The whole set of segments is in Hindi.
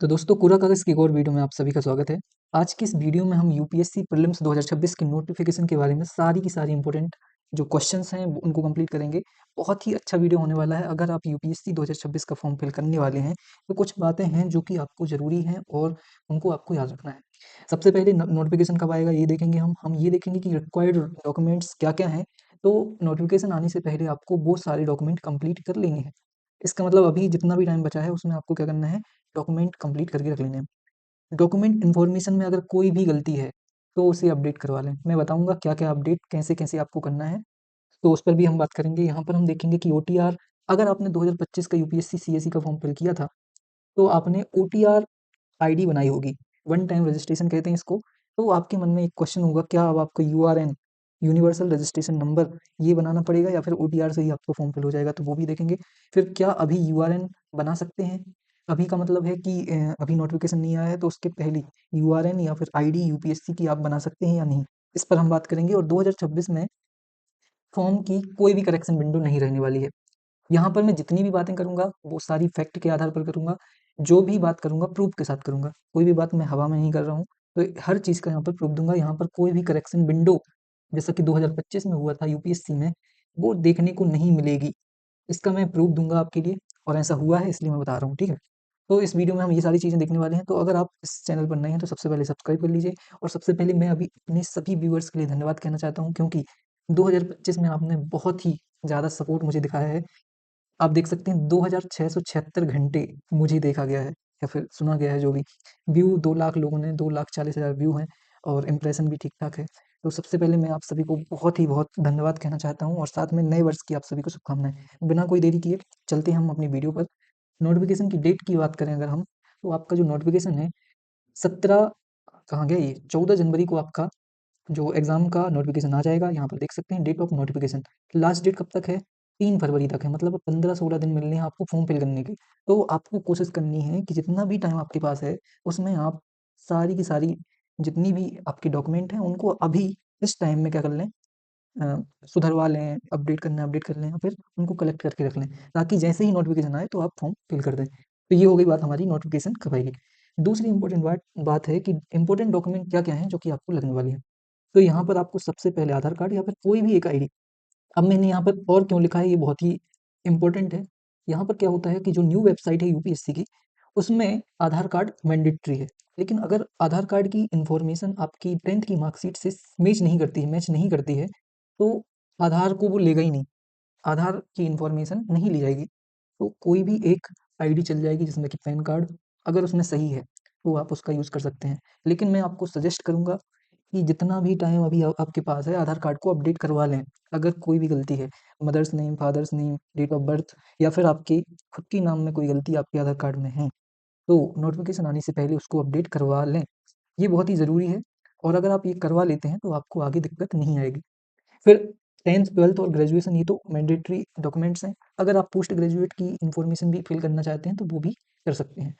तो दोस्तों कूड़ा कागज़ की एक और वीडियो में आप सभी का स्वागत है। आज की इस वीडियो में हम यूपीएससी प्रीलिम्स 2026 के नोटिफिकेशन के बारे में सारी की सारी इंपॉर्टेंट जो क्वेश्चंस हैं उनको कंप्लीट करेंगे। बहुत ही अच्छा वीडियो होने वाला है। अगर आप यूपीएससी 2026 का फॉर्म फिल करने वाले हैं तो कुछ बातें हैं जो कि आपको ज़रूरी हैं और उनको आपको याद रखना है। सबसे पहले नोटिफिकेशन कब आएगा ये देखेंगे हम ये देखेंगे कि रिक्वायर्ड डॉक्यूमेंट्स क्या-क्या हैं। तो नोटिफिकेशन आने से पहले आपको वो सारे डॉक्यूमेंट कंप्लीट कर लेने हैं। इसका मतलब अभी जितना भी टाइम बचा है उसमें आपको क्या करना है, डॉक्यूमेंट कंप्लीट करके रख लेने हैं। डॉक्यूमेंट इन्फॉर्मेशन में अगर कोई भी गलती है, तो उसे अपडेट करवा लें। मैं बताऊँगा क्या-क्या अपडेट कैसे-कैसे आपको करना है, तो उस पर भी हम बात करेंगे। यहाँ पर हम देखेंगे कि ओटीआर अगर आपने 2025 का यूपीएससी सीएसई का फॉर्म फिल किया था, तो आपने ओटीआर आईडी बनाई होगी, वन टाइम रजिस्ट्रेशन कहते हैं इसको। तो आपके मन में एक क्वेश्चन होगा, क्या अब आपको यूआरएन यूनिवर्सल रजिस्ट्रेशन नंबर ये बनाना पड़ेगा या फिर ओटीआर से ही आपको फॉर्म फिल हो जाएगा? तो वो भी देखेंगे। फिर क्या अभी यूआरएन बना सकते हैं? अभी का मतलब है कि अभी नोटिफिकेशन नहीं आया है तो उसके पहले यूआरएन या फिर आईडी यूपीएससी की आप बना सकते हैं या नहीं? इस पर हम बात करेंगे और 2026 में फॉर्म की कोई भी करेक्शन विंडो नहीं रहने वाली है। यहाँ पर मैं जितनी भी बातें करूँगा, वो सारी फैक्ट के आधार पर करूँगा। जो भी बात करूँगा प्रूफ़ के साथ करूँगा। कोई भी बात मैं हवा में नहीं कर रहा हूँ। तो हर चीज़ का यहाँ पर प्रूफ़ दूँगा। यहाँ पर कोई भी करेक्शन विंडो जैसा कि 2025 में हुआ था यूपीएससी में, वो देखने को नहीं मिलेगी। इसका मैं प्रूफ़ दूँगा आपके लिए और ऐसा हुआ है इसलिए मैं बता रहा हूँ, ठीक है? तो इस वीडियो में हम ये सारी चीज़ें देखने वाले हैं। तो अगर आप इस चैनल पर नए हैं तो सबसे पहले सब्सक्राइब कर लीजिए और सबसे पहले मैं अभी अपने सभी व्यूअर्स के लिए धन्यवाद कहना चाहता हूँ क्योंकि 2025 में आपने बहुत ही ज़्यादा सपोर्ट मुझे दिखाया है। आप देख सकते हैं 2676 घंटे मुझे देखा गया है या फिर सुना गया है जो भी। व्यू 2 लाख लोगों ने 2,40,000 व्यू हैं और इम्प्रेशन भी ठीक-ठाक है। तो सबसे पहले मैं आप सभी को बहुत ही बहुत धन्यवाद कहना चाहता हूँ और साथ में नए वर्ष की आप सभी को शुभकामनाएँ। बिना कोई देरी किए चलते हैं हम अपनी वीडियो पर। नोटिफ़िकेशन की डेट की बात करें अगर हम, तो आपका जो नोटिफ़िकेशन है 17 कहाँ गया ये 14 जनवरी को आपका जो एग्ज़ाम का नोटिफ़िकेशन आ जाएगा। यहाँ पर देख सकते हैं date of notification. Last date कब तक है? 3 फरवरी तक है मतलब 15-16 दिन मिलने हैं आपको फॉर्म फिल करने के। तो आपको कोशिश करनी है कि जितना भी टाइम आपके पास है, उसमें आप सारी की सारी जितनी भी आपके डॉक्यूमेंट हैं, उनको अभी इस टाइम में क्या कर लें सुधरवा लें, अपडेट करना है अपडेट कर लें या फिर उनको कलेक्ट करके रख लें, ताकि जैसे ही नोटिफ़िकेशन आए तो आप फॉर्म फिल कर दें। तो ये हो गई बात हमारी नोटिफ़िकेशन कब आएगी। दूसरी इम्पोर्टेंट बात बात है कि इम्पोर्टेंट डॉक्यूमेंट क्या-क्या हैं जो कि आपको लगने वाली है। तो यहाँ पर आपको सबसे पहले आधार कार्ड या फिर कोई भी एक आईडी। अब मैंने यहाँ पर और क्यों लिखा है ये बहुत ही इम्पोर्टेंट है। यहाँ पर क्या होता है कि जो न्यू वेबसाइट है यूपीएससी की, उसमें आधार कार्ड मैंडेटरी है। लेकिन अगर आधार कार्ड की इन्फॉर्मेशन आपकी 10th की मार्कशीट से मैच नहीं करती है, तो आधार को वो लेगा ही नहीं। आधार की इन्फॉर्मेशन नहीं ली जाएगी। तो कोई भी एक आईडी चल जाएगी जिसमें कि पैन कार्ड अगर उसमें सही है, तो आप उसका यूज़ कर सकते हैं। लेकिन मैं आपको सजेस्ट करूँगा कि जितना भी टाइम अभी आपके पास है आधार कार्ड को अपडेट करवा लें। अगर कोई भी गलती है, mother's name, father's name, date of birth या फिर आपकी खुद के नाम में कोई गलती आपके आधार कार्ड में है, तो नोटिफ़िकेशन आने से पहले उसको अपडेट करवा लें। ये बहुत ही ज़रूरी है और अगर आप ये करवा लेते हैं, तो आपको आगे दिक्कत नहीं आएगी। फिर 10th, 12th और ग्रेजुएशन ये तो मैंडेटरी डॉक्यूमेंट्स हैं। अगर आप पोस्ट ग्रेजुएट की इन्फॉर्मेशन भी फिल करना चाहते हैं, तो वो भी कर सकते हैं।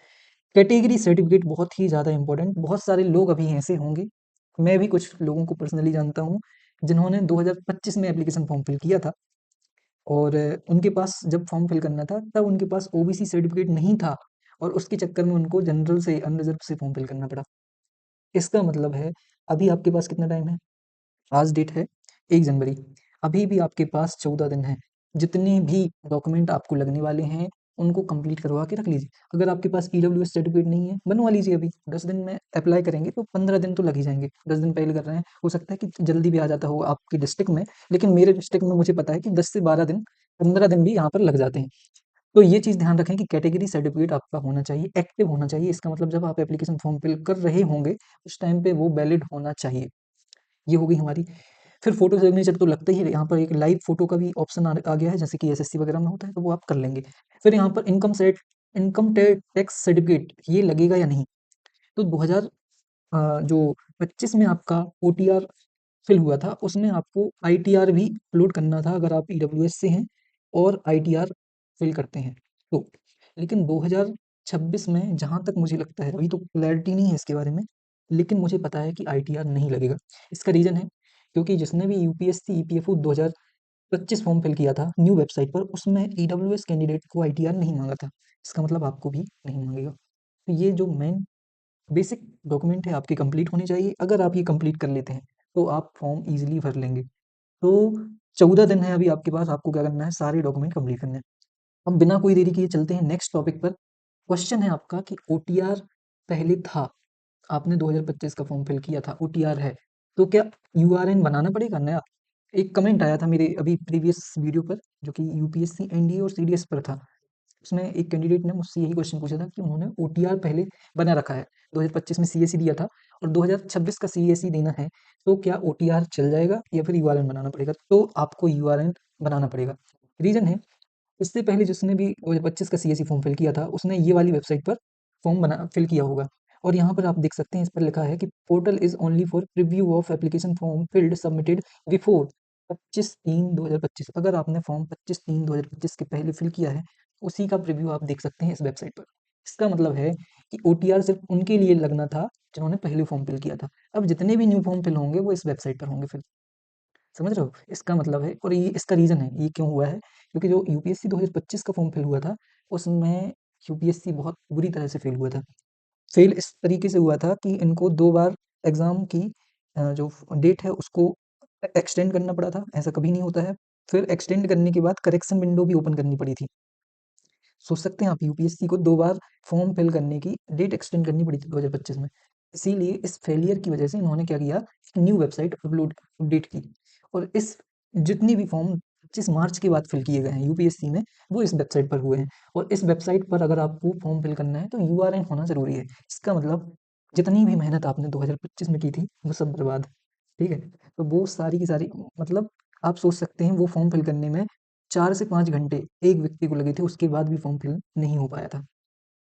कैटेगरी सर्टिफ़िकेट बहुत ही ज़्यादा इम्पोर्टेंट बहुत सारे लोग अभी ऐसे होंगे, मैं भी कुछ लोगों को पर्सनली जानता हूँ, जिन्होंने 2025 में एप्लीकेशन फॉर्म फिल किया था और उनके पास जब फॉर्म फिल करना था, तब उनके पास ओबीसी सर्टिफ़िकेट नहीं था और उसके चक्कर में उनको जनरल से अनरिज़र्व से फॉर्म फिल करना पड़ा। इसका मतलब है, अभी आपके पास कितना टाइम है? आज डेट है 1 जनवरी, अभी भी आपके पास 14 दिन हैं। जितने भी डॉक्यूमेंट आपको लगने वाले हैं, उनको कंप्लीट करवा के रख लीजिए। अगर आपके पास ईडब्ल्यूएस सर्टिफ़िकेट नहीं है, बनवा लीजिए अभी। 10 दिन में अप्लाई करेंगे तो 15 दिन तो लग ही जाएँगे। 10 दिन पहले कर रहे हैं, हो सकता है कि जल्दी भी आ जाता हो आपके डिस्ट्रिक्ट में, लेकिन मेरे डिस्ट्रिक्ट में मुझे पता है कि 10 से 12 दिन, 15 दिन भी यहाँ पर लग जाते हैं। तो ये चीज़ ध्यान रखें कि कैटेगरी सर्टिफ़िकेट आपका होना चाहिए, एक्टिव होना चाहिए। इसका मतलब जब आप एप्लीकेशन फॉर्म फिल कर रहे होंगे, उस टाइम पे वो वैलिड होना चाहिए। ये हो गई हमारी फिर फ़ोटो सिग्नेचर तो लगता ही है, यहाँ पर एक लाइव फ़ोटो का भी ऑप्शन आ गया है, जैसे कि एसएससी वगैरह में होता है, तो वो आप कर लेंगे। फिर यहाँ पर इनकम टैक्स सर्टिफ़िकेट ये लगेगा या नहीं? तो 2000 जो 25 में आपका ओटीआर फिल हुआ था, उसमें आपको आईटीआर भी अपलोड करना था अगर आप ईडब्ल्यूएस से हैं और आईटीआर फिल करते हैं तो। लेकिन 2026 में जहाँ तक मुझे लगता है, अभी तो क्लैरिटी नहीं है इसके बारे में, लेकिन मुझे पता है कि आईटीआर नहीं लगेगा। इसका रीज़न है क्योंकि जिसने भी यूपीएससी ईपीएफओ 2025 फॉर्म फिल किया था न्यू वेबसाइट पर, उसमें ईडब्ल्यूएस कैंडिडेट को आईटीआर नहीं माँगा था। इसका मतलब आपको भी नहीं माँगेगा। तो ये जो मेन बेसिक डॉक्यूमेंट है आपके कंप्लीट होने चाहिए। अगर आप ये कंप्लीट कर लेते हैं तो आप फॉर्म ईजिली भर लेंगे। तो 14 दिन है अभी आपके पास, आपको क्या करना है, सारे डॉक्यूमेंट कंप्लीट करने हैं। अब बिना कोई देरी किए चलते हैं नेक्स्ट टॉपिक पर। क्वेश्चन है आपका कि ओटीआर पहले था, आपने 2025 का फॉर्म फिल किया था, ओटीआर है, तो क्या यूआरएन बनाना पड़ेगा नया? एक कमेंट आया था मेरे अभी प्रीवियस वीडियो पर, जो कि यूपीएससी एनडीए और सीडीएस पर था। उसमें एक कैंडिडेट ने मुझसे यही क्वेश्चन पूछा था कि उन्होंने ओटीआर पहले बना रखा है, 2025 में सीएसई दिया था और 2026 का सीएसई देना है, तो क्या ओटीआर चल जाएगा या फिर यूआरएन बनाना पड़ेगा? तो आपको यूआरएन बनाना पड़ेगा। रीज़न है, इससे पहले जिसने भी 2025 का सीएसई फॉर्म फिल किया था, उसने ये वाली वेबसाइट पर फॉर्म बना फिल किया होगा और यहाँ पर आप देख सकते हैं, इस पर लिखा है कि portal is only for preview of application form field submitted before 25/3/2025। अगर आपने फॉर्म 25/3/2025 के पहले फिल किया है, उसी का प्रीव्यू आप देख सकते हैं इस वेबसाइट पर। इसका मतलब है कि ओटीआर सिर्फ उनके लिए लगना था जिन्होंने पहले फॉर्म फिल किया था। अब जितने भी न्यू फॉर्म फिल होंगे वो इस वेबसाइट पर होंगे फिल। समझ रहे हो? इसका मतलब है, और ये इसका रीज़न है, ये क्यों हुआ है? क्योंकि जो यूपीएससी 2025 का फॉर्म फिल हुआ था, उसमें यूपीएससी बहुत बुरी तरह से फेल हुआ था। फेल इस तरीके से हुआ था कि इनको 2 बार एग्ज़ाम की जो डेट है उसको एक्सटेंड करना पड़ा था, ऐसा कभी नहीं होता है। फिर एक्सटेंड करने के बाद करेक्शन विंडो भी ओपन करनी पड़ी थी। सोच सकते हैं आप, यूपीएससी को 2 बार फॉर्म फिल करने की डेट एक्सटेंड करनी पड़ी थी 2025 में। इसीलिए इस फेलियर की वजह से इन्होंने क्या किया, एक न्यू वेबसाइट अपडेट की और इस जितनी भी फॉर्म 25 मार्च के बाद फिल किए गए हैं यूपीएससी में, वो इस वेबसाइट पर हुए हैं और इस वेबसाइट पर अगर आपको फॉर्म फिल करना है तो यूआरएन होना ज़रूरी है। इसका मतलब जितनी भी मेहनत आपने 2025 में की थी, वो सब बर्बाद, ठीक है? तो वो सारी की सारी, मतलब आप सोच सकते हैं वो फॉर्म फिल करने में 4 से 5 घंटे एक व्यक्ति को लगे थे, उसके बाद भी फॉर्म फिल नहीं हो पाया था,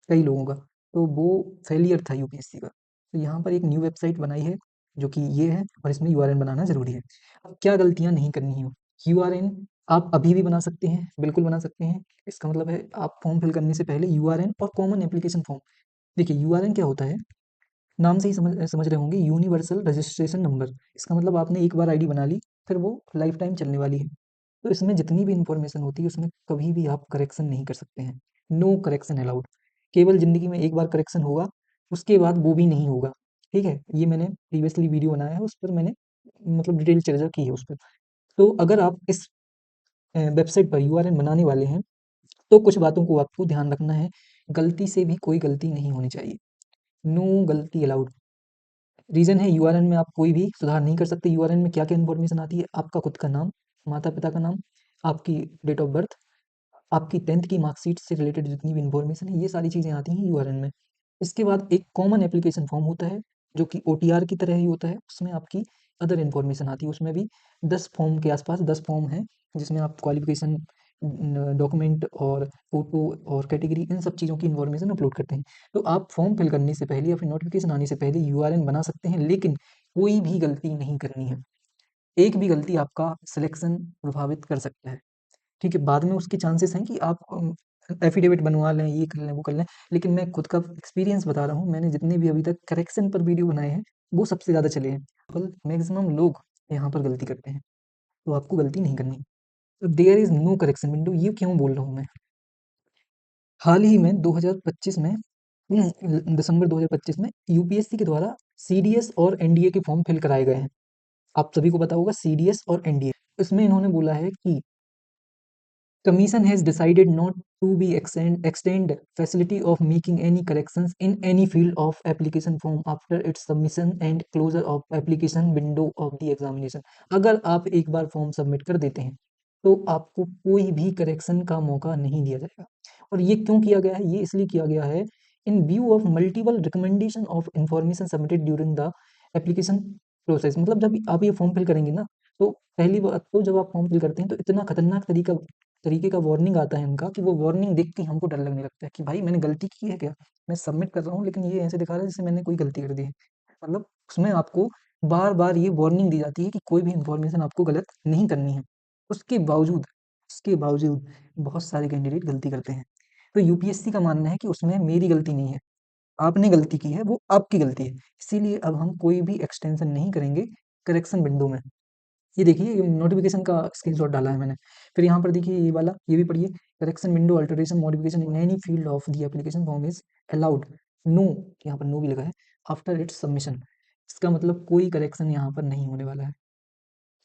कई लोगों का। तो वो फेलियर था यूपीएससी का। तो यहाँ पर एक न्यू वेबसाइट बनाई है, जो कि ये है और इसमें यूआरएन बनाना ज़रूरी है। अब क्या गलतियाँ नहीं करनी है? यूआरएन आप अभी भी बना सकते हैं, बिल्कुल बना सकते हैं। इसका मतलब है आप फॉर्म फिल करने से पहले यूआरएन और कॉमन एप्लीकेशन फॉर्म, देखिए यूआरएन क्या होता है, नाम से ही समझ रहे होंगे, यूनिवर्सल रजिस्ट्रेशन नंबर। इसका मतलब आपने एक बार आईडी बना ली, फिर वो लाइफ टाइम चलने वाली है। तो इसमें जितनी भी इन्फॉर्मेशन होती है उसमें कभी भी आप करेक्शन नहीं कर सकते हैं। No correction allowed. केवल ज़िंदगी में एक बार करेक्शन होगा, उसके बाद वो भी नहीं होगा। ठीक है? ये मैंने प्रीवियसली वीडियो बनाया है, उस पर मैंने मतलब डिटेल चर्चा की है उस पर। तो अगर आप इस वेबसाइट पर यूआरएन बनाने वाले हैं, तो कुछ बातों को आपको ध्यान रखना है। गलती से भी कोई गलती नहीं होनी चाहिए। नो गलती अलाउड। रीज़न है, यूआरएन में आप कोई भी सुधार नहीं कर सकते। यूआरएन में क्या-क्या इन्फॉर्मेशन आती है, आपका खुद का नाम, माता-पिता का नाम, आपकी डेट ऑफ बर्थ, आपकी 10th की मार्कशीट से रिलेटेड जितनी भी इन्फॉर्मेशन है, ये सारी चीज़ें आती हैं यूआरएन में। इसके बाद एक कॉमन एप्लीकेशन फॉर्म होता है, जो कि ओटीआर की तरह ही होता है, उसमें आपकी अदर इन्फॉर्मेशन आती है। उसमें भी 10 फॉर्म के आसपास 10 फॉर्म हैं, जिसमें आप क्वालिफ़िकेशन, डॉक्यूमेंट और फ़ोटो और कैटेगरी, इन सब चीज़ों की इन्फॉर्मेशन अपलोड करते हैं। तो आप फॉर्म फिल करने से पहले या फिर नोटिफ़िकेशन आने से पहले यूआरएन बना सकते हैं, लेकिन कोई भी गलती नहीं करनी है। एक भी गलती आपका सिलेक्शन प्रभावित कर सकता है। ठीक है, बाद में उसके चांसेस हैं कि आप एफ़िडेविट बनवा लें, ये कर लें, वो कर लें, लेकिन मैं खुद का एक्सपीरियंस बता रहा हूँ, मैंने जितने भी अभी तक करेक्शन पर वीडियो बनाए हैं, वो सबसे ज़्यादा चले हैं। पर मैक्सिमम लोग यहाँ पर गलती करते हैं, तो आपको गलती नहीं करनी। तो there is no correction window, ये क्यों बोल रहा हूँ मैं? हाल ही में 2025 में दिसंबर 2025 में यूपीएससी के द्वारा सीडीएस और एनडीए के फॉर्म फिल कराए गए हैं। आप सभी को पता होगा सीडीएस और एनडीए। इसमें इन्होंने बोला है कि Commission has decided not to be extend facility of making any corrections in any field of application form after its submission and closure of application window of the examination। अगर आप एक बार फॉर्म सबमिट कर देते हैं तो आपको कोई भी करेक्शन का मौका नहीं दिया जाएगा। और ये क्यों किया गया है? ये इसलिए किया गया है, इन view of multiple recommendation of information submitted during the application process. मतलब जब आप ये फॉर्म फिल करेंगे ना, तो पहली बात तो जब आप फॉर्म फिल करते हैं तो इतना खतरनाक तरीके का वार्निंग आता है उनका, कि वो वार्निंग देख के हमको डर लगने लगता है कि भाई मैंने गलती की है क्या? मैं सबमिट कर रहा हूँ लेकिन ये ऐसे दिखा रहा है जैसे मैंने कोई गलती कर दी है। मतलब उसमें आपको बार-बार ये वार्निंग दी जाती है कि कोई भी इन्फॉर्मेशन आपको गलत नहीं करनी है। उसके बावजूद बहुत सारे कैंडिडेट गलती करते हैं। तो यूपीएससी का मानना है कि उसमें मेरी गलती नहीं है, आपने गलती की है, वो आपकी गलती है। इसीलिए अब हम कोई भी एक्सटेंशन नहीं करेंगे करेक्शन विंडो में। ये देखिए, ये नोटिफ़िकेशन का स्क्रीनशॉट डाला है मैंने। फिर यहाँ पर देखिए ये वाला, ये भी पढ़िए। Correction window alteration modification in any field of the application form is allowed no, यहाँ पर नो भी लिखा है, आफ्टर इट्स सबमिशन, इसका मतलब कोई करेक्शन यहाँ पर नहीं होने वाला है।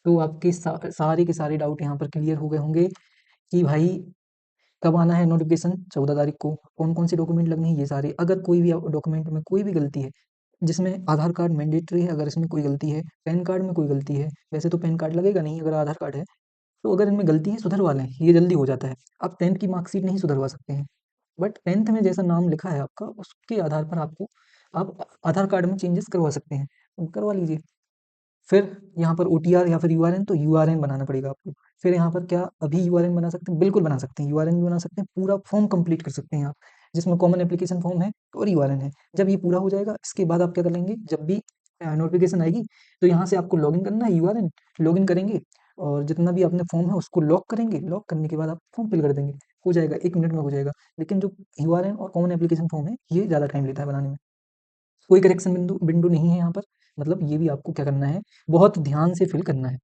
तो आपके सारे के सारे डाउट यहाँ पर क्लियर हो गए होंगे कि भाई कब आना है नोटिफिकेशन, 14 तारीख को, कौन कौन से डॉक्यूमेंट लगने हैं ये सारे। अगर कोई भी डॉक्यूमेंट में कोई भी गलती है, जिसमें आधार कार्ड मैंडेटरी है, अगर इसमें कोई गलती है, पैन कार्ड में कोई गलती है, वैसे तो पैन कार्ड लगेगा नहीं अगर आधार कार्ड है, तो अगर इनमें गलती है सुधरवा लें, ये जल्दी हो जाता है। आप 10th की मार्कशीट नहीं सुधरवा सकते हैं, बट 10th में जैसा नाम लिखा है आपका, उसके आधार पर आपको आप आधार कार्ड में चेंजेस करवा सकते हैं, करवा लीजिए। फिर यहाँ पर ओटीआर या फिर यूआरएन, तो यूआरएन बनाना पड़ेगा आपको। फिर यहाँ पर क्या अभी यूआरएन बना सकते हैं? बिल्कुल बना सकते हैं, यूआरएन भी बना सकते हैं, पूरा फॉर्म कंप्लीट कर सकते हैं आप, जिसमें कॉमन एप्लीकेशन फॉर्म है और यूआरएन है। जब ये पूरा हो जाएगा, इसके बाद आप क्या कर लेंगे, जब भी नोटिफिकेशन आएगी, तो यहाँ से आपको लॉगिन करना है, यूआरएन लॉगिन करेंगे और जितना भी आपने फॉर्म है उसको लॉक करेंगे, लॉक करने के बाद आप फॉर्म फिल कर देंगे, हो जाएगा, 1 मिनट में हो जाएगा। लेकिन जो यूआरएन और कॉमन एप्लीकेशन फॉर्म है, ये ज़्यादा टाइम लेता है बनाने में। कोई करेक्शन बिंदु बिंदु नहीं है यहाँ पर, मतलब ये भी आपको क्या करना है, बहुत ध्यान से फिल करना है।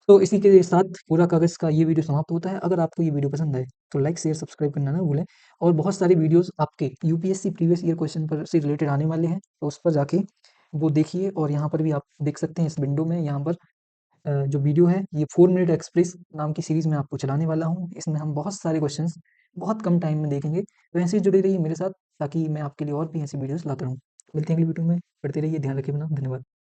तो इसी के साथ पूरा कागज़ का ये वीडियो समाप्त होता है। अगर आपको ये वीडियो पसंद आए तो लाइक, शेयर, सब्सक्राइब करना ना भूलें, और बहुत सारे वीडियोज़ आपके यूपीएससी प्रीवियस ईयर क्वेश्चन पर से रिलेटेड आने वाले हैं, तो उस पर जाके वो देखिए। और यहाँ पर भी आप देख सकते हैं इस विंडो में, यहाँ पर जो वीडियो है ये 4 मिनट एक्सप्रेस नाम की सीरीज़ में आपको चलाने वाला हूँ। इसमें हम बहुत सारे क्वेश्चंस बहुत कम टाइम में देखेंगे, तो ऐसे ही जुड़े रहिए मेरे साथ, ताकि मैं आपके लिए और भी ऐसी वीडियोज़ लाता रहूँ। मिलते हैं अगली वीडियो में, पढ़ते रहिए, ध्यान रखिए अपना, धन्यवाद।